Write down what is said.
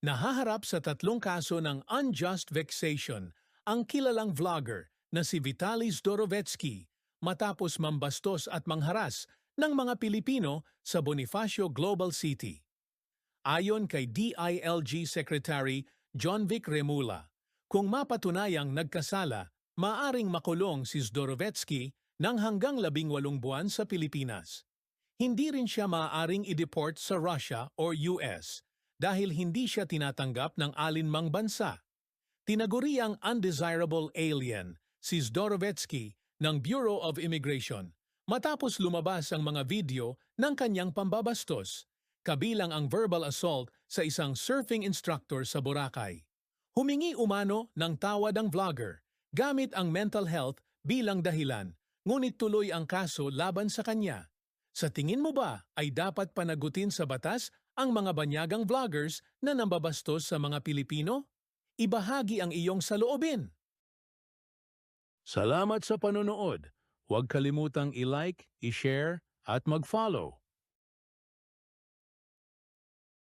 Nahaharap sa tatlong kaso ng unjust vexation ang kilalang vlogger na si Vitaly Zdorovetsky matapos mambastos at mangharas ng mga Pilipino sa Bonifacio Global City. Ayon kay DILG Secretary John Vic Remula, kung mapatunayang nagkasala, maaring makulong si Zdorovetsky ng hanggang 18 buwan sa Pilipinas. Hindi rin siya maaaring i-deport sa Russia or US dahil hindi siya tinatanggap ng alinmang bansa. Tinaguriang undesirable alien si Zdorovetsky ng Bureau of Immigration matapos lumabas ang mga video ng kanyang pambabastos, kabilang ang verbal assault sa isang surfing instructor sa Boracay. Humingi umano ng tawad ang vlogger gamit ang mental health bilang dahilan, ngunit tuloy ang kaso laban sa kanya. Sa tingin mo ba ay dapat panagutin sa batas ang mga banyagang vloggers na nambabastos sa mga Pilipino? Ibahagi ang iyong saloobin. Salamat sa panonood. Huwag kalimutang i-like, i-share at mag-follow.